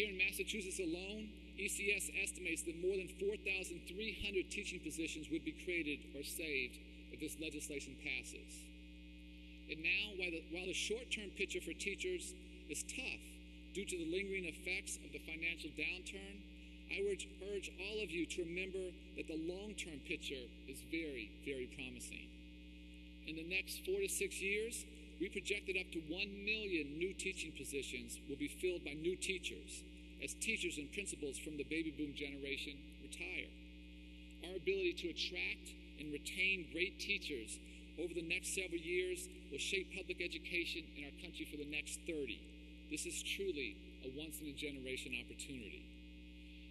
Here in Massachusetts alone, ECS estimates that more than 4,300 teaching positions would be created or saved if this legislation passes. And now, while the short-term picture for teachers is tough due to the lingering effects of the financial downturn, I would urge all of you to remember that the long-term picture is very, very promising. In the next 4 to 6 years, we project that up to 1 million new teaching positions will be filled by new teachers as teachers and principals from the baby boom generation retire. Our ability to attract and retain great teachers over the next several years will shape public education in our country for the next 30. This is truly a once-in-a-generation opportunity.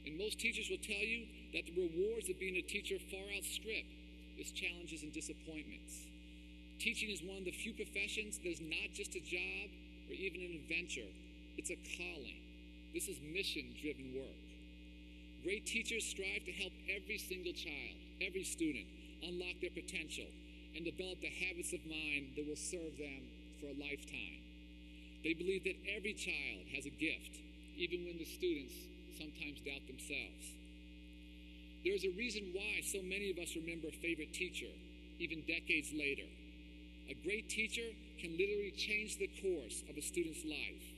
And most teachers will tell you that the rewards of being a teacher far outstrip its challenges and disappointments. Teaching is one of the few professions that is not just a job or even an adventure. It's a calling. This is mission-driven work. Great teachers strive to help every single child, every student, unlock their potential and develop the habits of mind that will serve them for a lifetime. They believe that every child has a gift, even when the students sometimes doubt themselves. There is a reason why so many of us remember a favorite teacher, even decades later. A great teacher can literally change the course of a student's life.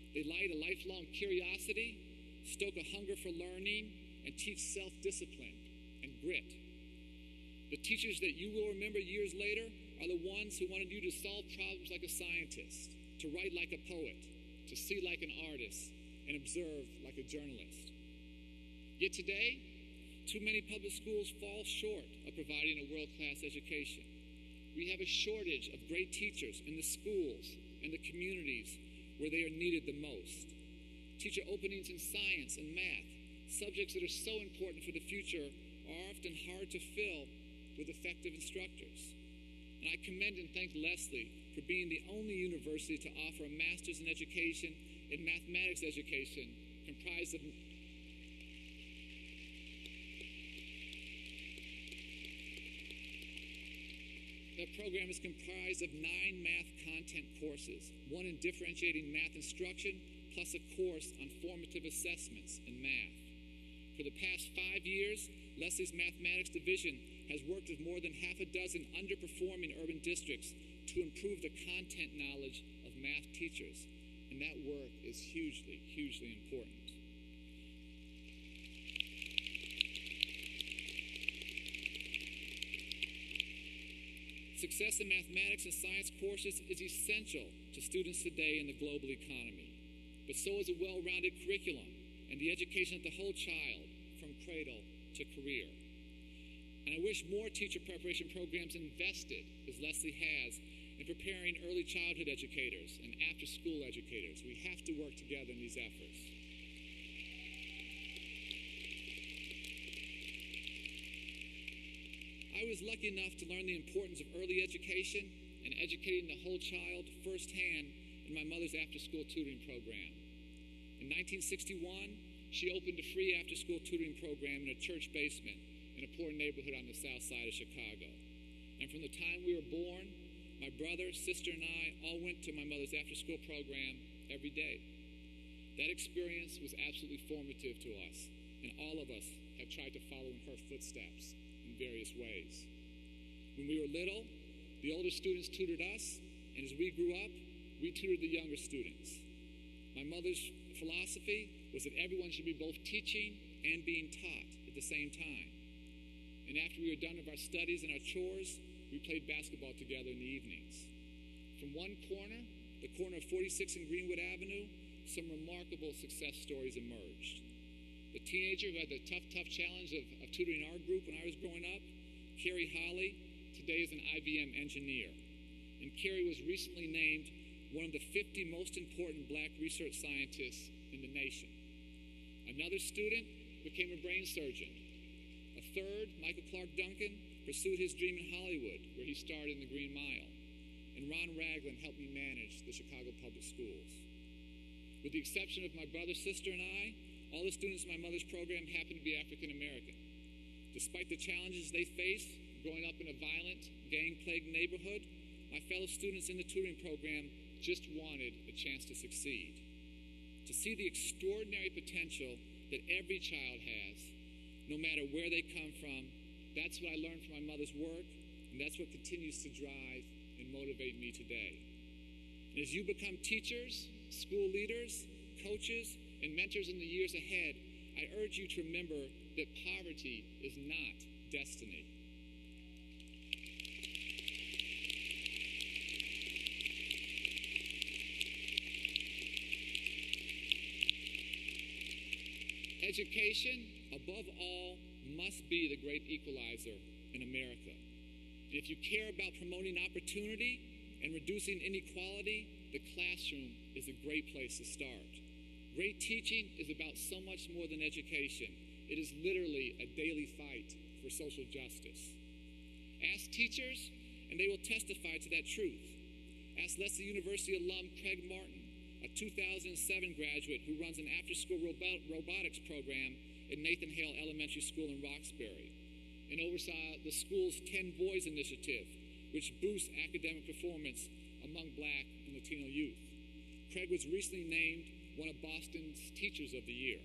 They light a lifelong curiosity, stoke a hunger for learning, and teach self-discipline and grit. The teachers that you will remember years later are the ones who wanted you to solve problems like a scientist, to write like a poet, to see like an artist, and observe like a journalist. Yet today, too many public schools fall short of providing a world-class education. We have a shortage of great teachers in the schools and the communities where they are needed the most. Teacher openings in science and math, subjects that are so important for the future, are often hard to fill with effective instructors. And I commend and thank Lesley for being the only university to offer a master's in education in mathematics education comprised of That program is comprised of 9 math content courses, 1 in differentiating math instruction, plus a course on formative assessments in math. For the past 5 years, Lesley's mathematics division has worked with more than half a dozen underperforming urban districts to improve the content knowledge of math teachers. And that work is hugely, hugely important. Success in mathematics and science courses is essential to students today in the global economy. But so is a well-rounded curriculum and the education of the whole child from cradle to career. And I wish more teacher preparation programs invested, as Lesley has, in preparing early childhood educators and after-school educators. We have to work together in these efforts. I was lucky enough to learn the importance of early education and educating the whole child firsthand in my mother's after-school tutoring program. In 1961, she opened a free after-school tutoring program in a church basement in a poor neighborhood on the south side of Chicago. And from the time we were born, my brother, sister, and I all went to my mother's after-school program every day. That experience was absolutely formative to us, and all of us have tried to follow in her footsteps in various ways. When we were little, the older students tutored us, and as we grew up, we tutored the younger students. My mother's philosophy was that everyone should be both teaching and being taught at the same time. And after we were done with our studies and our chores, we played basketball together in the evenings. From one corner, the corner of 46 and Greenwood Avenue, some remarkable success stories emerged. The teenager who had the tough challenge of tutoring our group when I was growing up, Carrie Holly, today is an IBM engineer. And Carrie was recently named one of the 50 most important black research scientists in the nation. Another student became a brain surgeon. A third, Michael Clark Duncan, pursued his dream in Hollywood, where he starred in The Green Mile. And Ron Ragland helped me manage the Chicago Public Schools. With the exception of my brother, sister, and I, all the students in my mother's program happened to be African American. Despite the challenges they faced growing up in a violent, gang-plagued neighborhood, my fellow students in the tutoring program just wanted a chance to succeed. to see the extraordinary potential that every child has, no matter where they come from. That's what I learned from my mother's work, and that's what continues to drive and motivate me today. And as you become teachers, school leaders, coaches, and mentors in the years ahead, I urge you to remember that poverty is not destiny. Education, above all, must be the great equalizer in America. And if you care about promoting opportunity and reducing inequality, the classroom is a great place to start. Great teaching is about so much more than education. It is literally a daily fight for social justice. Ask teachers, and they will testify to that truth. Ask Lesley University alum Craig Martin, a 2007 graduate who runs an after-school robotics program at Nathan Hale Elementary School in Roxbury, and oversaw the school's 10 Boys initiative, which boosts academic performance among Black and Latino youth. Craig was recently named one of Boston's Teachers of the Year.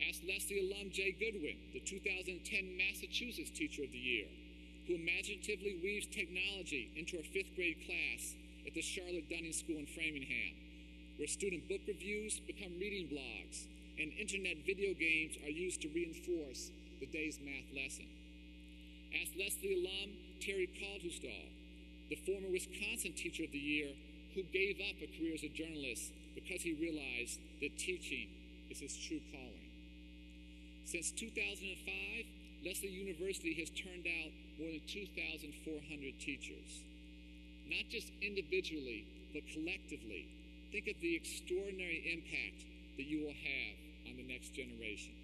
Ask Lesley alum Jay Goodwin, the 2010 Massachusetts Teacher of the Year, who imaginatively weaves technology into her 5th grade class at the Charlotte Dunning School in Framingham, where student book reviews become reading blogs and internet video games are used to reinforce the day's math lesson. Ask Lesley alum Terry Caldwell, the former Wisconsin Teacher of the Year, who gave up a career as a journalist because he realized that teaching is his true calling. Since 2005, Lesley University has turned out more than 2,400 teachers. Not just individually, but collectively. Think of the extraordinary impact that you will have on the next generation.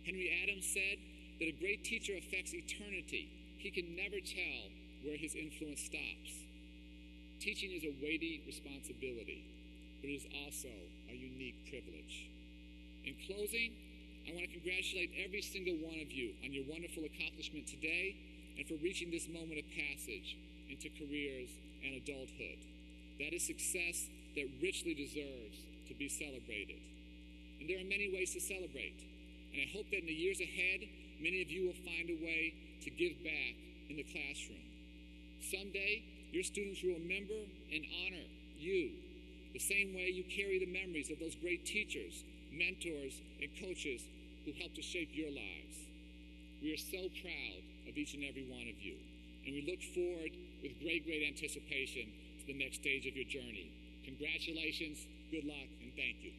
Henry Adams said that a great teacher affects eternity. He can never tell where his influence stops. Teaching is a weighty responsibility, but it is also a unique privilege. In closing, I want to congratulate every single one of you on your wonderful accomplishment today and for reaching this moment of passage into careers and adulthood. That is success that richly deserves to be celebrated. And there are many ways to celebrate. And I hope that in the years ahead, many of you will find a way to give back in the classroom. Someday, your students will remember and honor you the same way you carry the memories of those great teachers, mentors, and coaches who helped to shape your lives. We are so proud of each and every one of you, and we look forward with great anticipation to the next stage of your journey. Congratulations, good luck, and thank you.